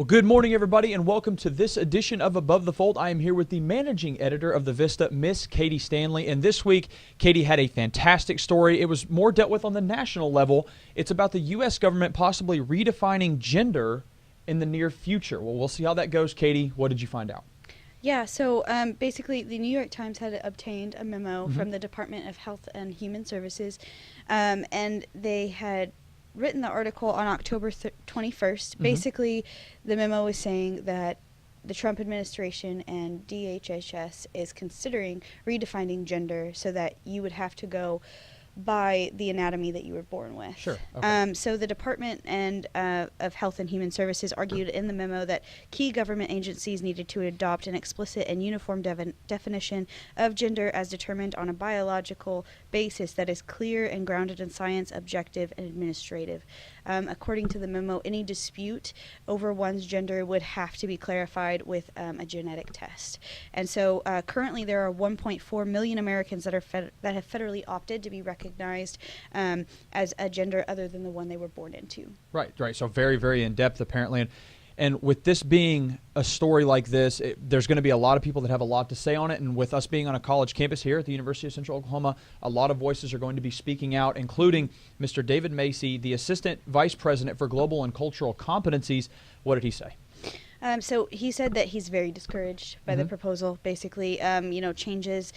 Well, good morning, everybody, and welcome to this edition of Above the Fold. I am here with the managing editor of the Vista, Miss Katie Standlee. And this week, Katie had a fantastic story. It was more dealt with on the national level. It's about the U.S. government possibly redefining gender in the near future. Well, we'll see how that goes. Katie, what did you find out? Yeah, so basically the New York Times had obtained a memo from the Department of Health and Human Services, and they had written the article on October 21st. Basically, the memo was saying that the Trump administration and DHHS is considering redefining gender so that you would have to go by the anatomy that you were born with. Sure. Okay. So the Department of Health and Human Services argued in the memo that key government agencies needed to adopt an explicit and uniform definition of gender as determined on a biological basis that is clear and grounded in science, objective, and administrative. According to the memo, any dispute over one's gender would have to be clarified with a genetic test. And so currently there are 1.4 million Americans that have federally opted to be recognized as a gender other than the one they were born into. Right. So very, very in-depth, apparently. And with this being a story like this, there's going to be a lot of people that have a lot to say on it. And with us being on a college campus here at the University of Central Oklahoma, a lot of voices are going to be speaking out, including Mr. David Macy, the Assistant Vice President for Global and Cultural Competencies. What did he say? So he said that he's very discouraged by the proposal, basically, changes.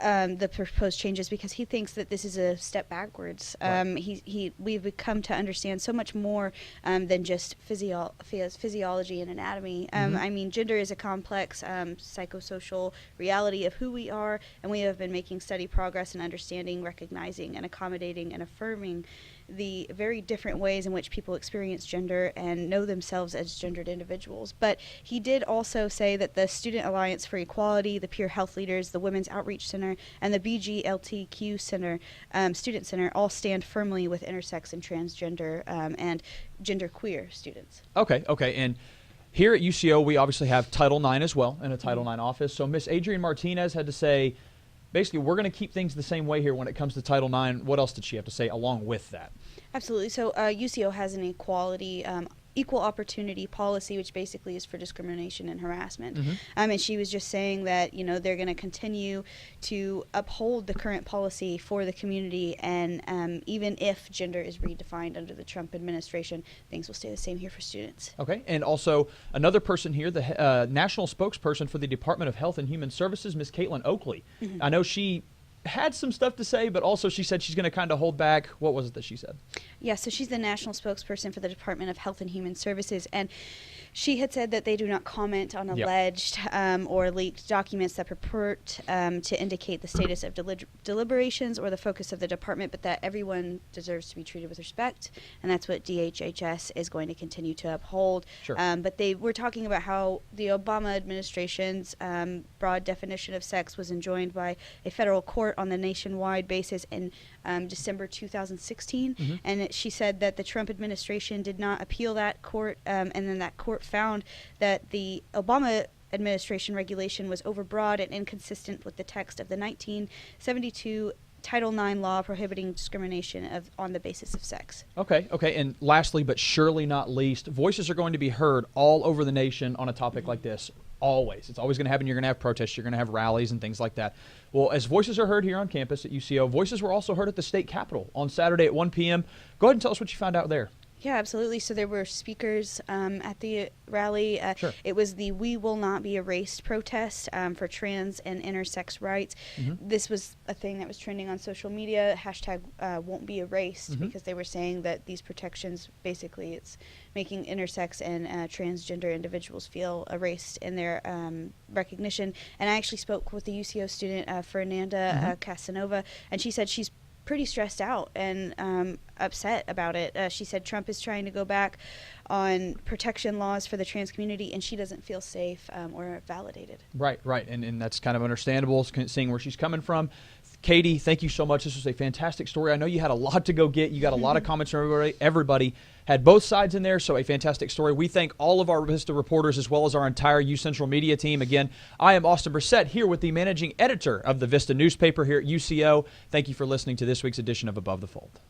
The proposed changes because he thinks that this is a step backwards. Right. We've come to understand so much more than just physiology and anatomy. I mean, gender is a complex psychosocial reality of who we are, and we have been making steady progress in understanding, recognizing, and accommodating and affirming the very different ways in which people experience gender and know themselves as gendered individuals. But he did also say that the Student Alliance for Equality, the Peer Health Leaders, the Women's Outreach Center, and the BGLTQ Center, Student Center, all stand firmly with intersex and transgender and genderqueer students. Okay. And here at UCO, we obviously have Title IX as well in a Title IX office. So Miss Adrienne Martinez had to say, basically, we're going to keep things the same way here when it comes to Title IX. What else did she have to say along with that? Absolutely. So UCO has an equal opportunity policy, which basically is for discrimination and harassment. And she was just saying that, they're going to continue to uphold the current policy for the community. And even if gender is redefined under the Trump administration, things will stay the same here for students. Okay. And also another person here, the national spokesperson for the Department of Health and Human Services, Ms. Caitlyn Oakley. I know she had some stuff to say, but also she said she's going to kind of hold back. What was it that she said? Yeah, so she's the national spokesperson for the Department of Health and Human Services, and she had said that they do not comment on alleged or leaked documents that purport to indicate the status of deliberations or the focus of the department, but that everyone deserves to be treated with respect, and that's what DHHS is going to continue to uphold. Sure. But they were talking about how the Obama administration's broad definition of sex was enjoined by a federal court on the nationwide basis in December 2016, and she said that the Trump administration did not appeal that court, and then that court found that the Obama administration regulation was overbroad and inconsistent with the text of the 1972 Title IX law prohibiting discrimination on the basis of sex. Okay. And lastly, but surely not least, voices are going to be heard all over the nation on a topic like this. Always. It's always going to happen. You're going to have protests. You're going to have rallies and things like that. Well, as voices are heard here on campus at UCO, voices were also heard at the state capitol on Saturday at 1 p.m. Go ahead and tell us what you found out there. Yeah, absolutely. So there were speakers at the rally. Sure. It was the We Will Not Be Erased protest for trans and intersex rights. This was a thing that was trending on social media, hashtag won't be erased, because they were saying that these protections, basically it's making intersex and transgender individuals feel erased in their recognition. And I actually spoke with the UCO student, Fernanda Casanova, and she said she's pretty stressed out and upset about it. She said Trump is trying to go back on protection laws for the trans community, and she doesn't feel safe or validated. Right. And that's kind of understandable, seeing where she's coming from. Katie, thank you so much. This was a fantastic story. I know you had a lot to go get. You got a lot of comments from everybody. Everybody had both sides in there, so a fantastic story. We thank all of our Vista reporters as well as our entire U Central media team. Again, I am Austin Breasette here with the managing editor of the Vista newspaper here at UCO. Thank you for listening to this week's edition of Above the Fold.